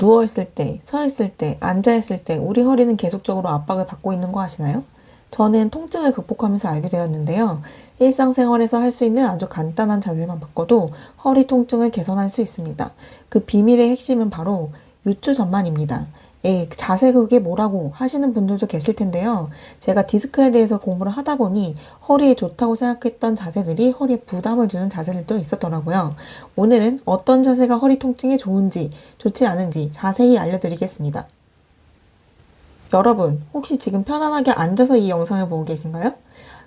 누워있을 때, 서있을 때, 앉아있을 때 우리 허리는 계속적으로 압박을 받고 있는 거 아시나요? 저는 통증을 극복하면서 알게 되었는데요. 일상생활에서 할 수 있는 아주 간단한 자세만 바꿔도 허리 통증을 개선할 수 있습니다. 그 비밀의 핵심은 바로 유추전만입니다. 자세 그게 뭐라고 하시는 분들도 계실 텐데요. 제가 디스크에 대해서 공부를 하다 보니 허리에 좋다고 생각했던 자세들이 허리에 부담을 주는 자세들도 있었더라고요. 오늘은 어떤 자세가 허리 통증에 좋은지, 좋지 않은지 자세히 알려드리겠습니다. 여러분, 혹시 지금 편안하게 앉아서 이 영상을 보고 계신가요?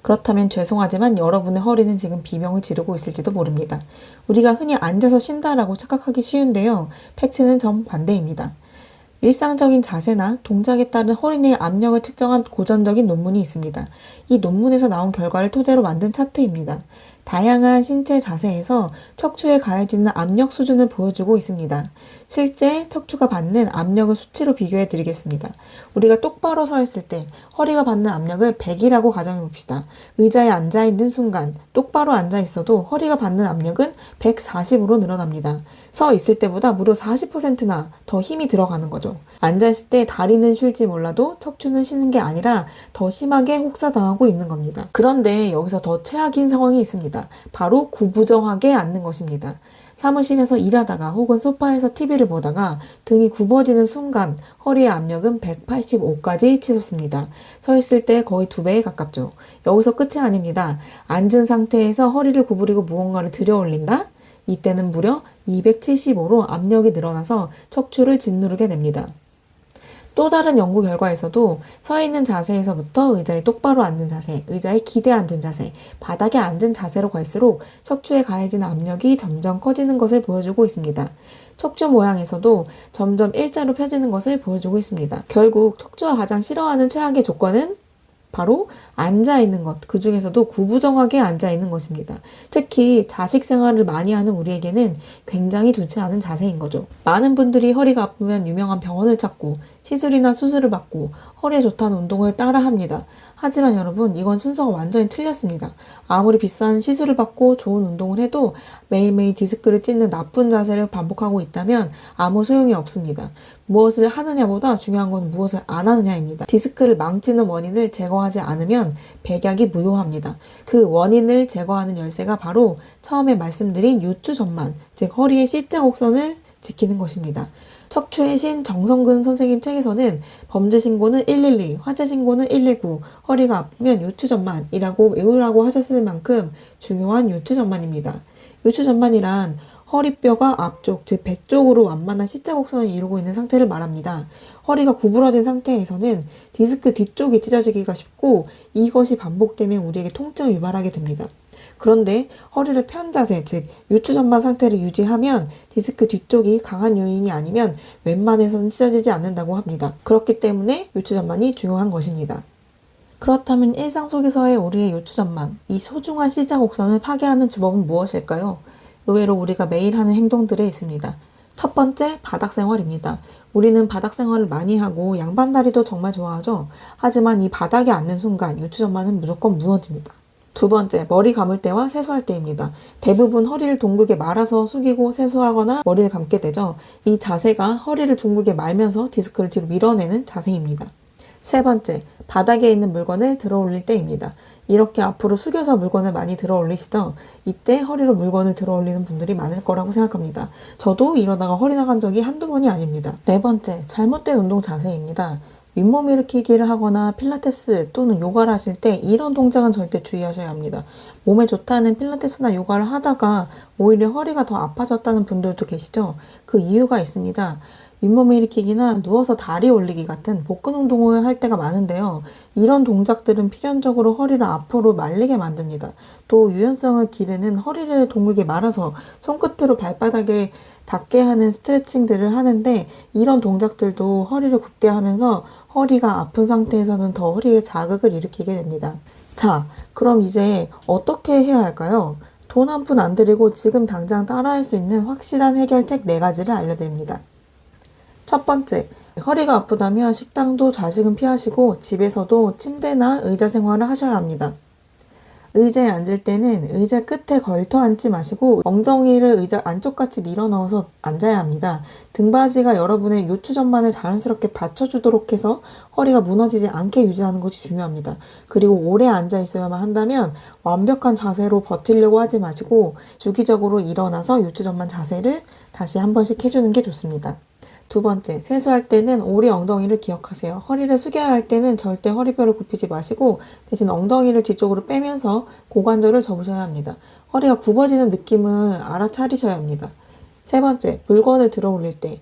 그렇다면 죄송하지만 여러분의 허리는 지금 비명을 지르고 있을지도 모릅니다. 우리가 흔히 앉아서 쉰다라고 착각하기 쉬운데요. 팩트는 정반대입니다. 일상적인 자세나 동작에 따른 허리 내 압력을 측정한 고전적인 논문이 있습니다. 이 논문에서 나온 결과를 토대로 만든 차트입니다. 다양한 신체 자세에서 척추에 가해지는 압력 수준을 보여주고 있습니다. 실제 척추가 받는 압력을 수치로 비교해 드리겠습니다. 우리가 똑바로 서 있을 때 허리가 받는 압력을 100이라고 가정해 봅시다. 의자에 앉아 있는 순간 똑바로 앉아 있어도 허리가 받는 압력은 140으로 늘어납니다. 서 있을 때보다 무려 40%나 더 힘이 들어가는 거죠. 앉아 있을 때 다리는 쉴지 몰라도 척추는 쉬는 게 아니라 더 심하게 혹사당하고 있는 겁니다. 그런데 여기서 더 최악인 상황이 있습니다. 바로 구부정하게 앉는 것입니다. 사무실에서 일하다가 혹은 소파에서 TV를 보다가 등이 굽어지는 순간 허리의 압력은 185까지 치솟습니다. 서 있을 때 거의 2배에 가깝죠. 여기서 끝이 아닙니다. 앉은 상태에서 허리를 구부리고 무언가를 들여 올린다? 이때는 무려 275로 압력이 늘어나서 척추를 짓누르게 됩니다. 또 다른 연구 결과에서도 서 있는 자세에서부터 의자에 똑바로 앉은 자세, 의자에 기대 앉은 자세, 바닥에 앉은 자세로 갈수록 척추에 가해진 압력이 점점 커지는 것을 보여주고 있습니다. 척추 모양에서도 점점 일자로 펴지는 것을 보여주고 있습니다. 결국 척추가 가장 싫어하는 최악의 조건은 바로 앉아있는 것, 그 중에서도 구부정하게 앉아있는 것입니다. 특히 자식 생활을 많이 하는 우리에게는 굉장히 좋지 않은 자세인 거죠. 많은 분들이 허리가 아프면 유명한 병원을 찾고 시술이나 수술을 받고 허리에 좋다는 운동을 따라 합니다. 하지만 여러분, 이건 순서가 완전히 틀렸습니다. 아무리 비싼 시술을 받고 좋은 운동을 해도 매일매일 디스크를 찢는 나쁜 자세를 반복하고 있다면 아무 소용이 없습니다. 무엇을 하느냐보다 중요한 건 무엇을 안 하느냐입니다. 디스크를 망치는 원인을 제거하지 않으면 백약이 무효합니다. 그 원인을 제거하는 열쇠가 바로 처음에 말씀드린 요추전만, 즉 허리의 C자 곡선을 지키는 것입니다. 척추의 신 정성근 선생님 책에서는 범죄 신고는 112, 화재 신고는 119, 허리가 아프면 요추전만이라고 외우라고 하셨을 만큼 중요한 요추전만입니다. 요추전만이란 허리뼈가 앞쪽, 즉 배 쪽으로 완만한 C자 곡선을 이루고 있는 상태를 말합니다. 허리가 구부러진 상태에서는 디스크 뒤쪽이 찢어지기가 쉽고 이것이 반복되면 우리에게 통증을 유발하게 됩니다. 그런데 허리를 편 자세, 즉 요추전만 상태를 유지하면 디스크 뒤쪽이 강한 요인이 아니면 웬만해서는 찢어지지 않는다고 합니다. 그렇기 때문에 요추전만이 중요한 것입니다. 그렇다면 일상 속에서의 우리의 요추전만, 이 소중한 C자 곡선을 파괴하는 주범은 무엇일까요? 의외로 우리가 매일 하는 행동들에 있습니다. 첫 번째, 바닥 생활입니다. 우리는 바닥 생활을 많이 하고 양반다리도 정말 좋아하죠. 하지만 이 바닥에 앉는 순간 요추전만은 무조건 무너집니다. 두 번째, 머리 감을 때와 세수할 때입니다. 대부분 허리를 둥글게 말아서 숙이고 세수하거나 머리를 감게 되죠. 이 자세가 허리를 둥글게 말면서 디스크를 뒤로 밀어내는 자세입니다. 세 번째, 바닥에 있는 물건을 들어 올릴 때입니다. 이렇게 앞으로 숙여서 물건을 많이 들어 올리시죠? 이때 허리로 물건을 들어 올리는 분들이 많을 거라고 생각합니다. 저도 이러다가 허리 나간 적이 한두 번이 아닙니다. 네 번째, 잘못된 운동 자세입니다. 윗몸 일으키기를 하거나 필라테스 또는 요가를 하실 때 이런 동작은 절대 주의하셔야 합니다. 몸에 좋다는 필라테스나 요가를 하다가 오히려 허리가 더 아파졌다는 분들도 계시죠? 그 이유가 있습니다. 윗몸 일으키기나 누워서 다리 올리기 같은 복근 운동을 할 때가 많은데요. 이런 동작들은 필연적으로 허리를 앞으로 말리게 만듭니다. 또 유연성을 기르는 허리를 둥글게 말아서 손끝으로 발바닥에 닿게 하는 스트레칭들을 하는데 이런 동작들도 허리를 굽게 하면서 허리가 아픈 상태에서는 더 허리에 자극을 일으키게 됩니다. 자, 그럼 이제 어떻게 해야 할까요? 돈 한 푼 안 들이고 지금 당장 따라할 수 있는 확실한 해결책 4가지를 알려드립니다. 첫 번째, 허리가 아프다면 식당도 좌식은 피하시고 집에서도 침대나 의자 생활을 하셔야 합니다. 의자에 앉을 때는 의자 끝에 걸터 앉지 마시고 엉덩이를 의자 안쪽같이 밀어 넣어서 앉아야 합니다. 등받이가 여러분의 요추 전반을 자연스럽게 받쳐주도록 해서 허리가 무너지지 않게 유지하는 것이 중요합니다. 그리고 오래 앉아 있어야만 한다면 완벽한 자세로 버티려고 하지 마시고 주기적으로 일어나서 요추 전반 자세를 다시 한 번씩 해주는 게 좋습니다. 두 번째, 세수할 때는 오리 엉덩이를 기억하세요. 허리를 숙여야 할 때는 절대 허리뼈를 굽히지 마시고 대신 엉덩이를 뒤쪽으로 빼면서 고관절을 접으셔야 합니다. 허리가 굽어지는 느낌을 알아차리셔야 합니다. 세 번째, 물건을 들어 올릴 때.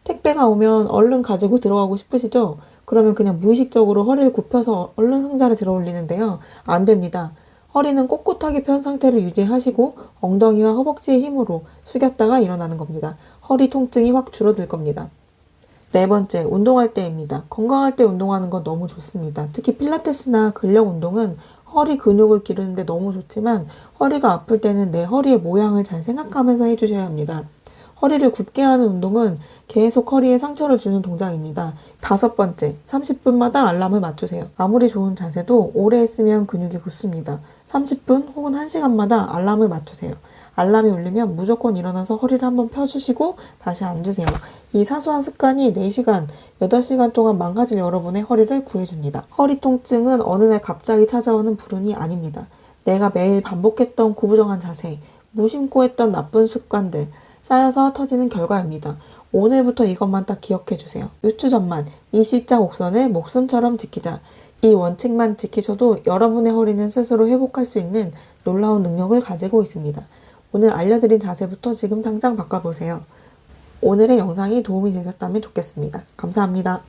택배가 오면 얼른 가지고 들어가고 싶으시죠? 그러면 그냥 무의식적으로 허리를 굽혀서 얼른 상자를 들어 올리는데요. 안 됩니다. 허리는 꼿꼿하게 편 상태를 유지하시고 엉덩이와 허벅지의 힘으로 숙였다가 일어나는 겁니다. 허리 통증이 확 줄어들 겁니다. 네 번째, 운동할 때입니다. 건강할 때 운동하는 건 너무 좋습니다. 특히 필라테스나 근력 운동은 허리 근육을 기르는데 너무 좋지만 허리가 아플 때는 내 허리의 모양을 잘 생각하면서 해주셔야 합니다. 허리를 굽게 하는 운동은 계속 허리에 상처를 주는 동작입니다. 다섯 번째, 30분마다 알람을 맞추세요. 아무리 좋은 자세도 오래 했으면 근육이 굳습니다. 30분 혹은 1시간마다 알람을 맞추세요. 알람이 울리면 무조건 일어나서 허리를 한번 펴주시고 다시 앉으세요. 이 사소한 습관이 4시간, 8시간 동안 망가질 여러분의 허리를 구해줍니다. 허리 통증은 어느 날 갑자기 찾아오는 불운이 아닙니다. 내가 매일 반복했던 구부정한 자세, 무심코 했던 나쁜 습관들, 쌓여서 터지는 결과입니다. 오늘부터 이것만 딱 기억해주세요. 요추전만, 이 C자 곡선을 목숨처럼 지키자. 이 원칙만 지키셔도 여러분의 허리는 스스로 회복할 수 있는 놀라운 능력을 가지고 있습니다. 오늘 알려드린 자세부터 지금 당장 바꿔보세요. 오늘의 영상이 도움이 되셨다면 좋겠습니다. 감사합니다.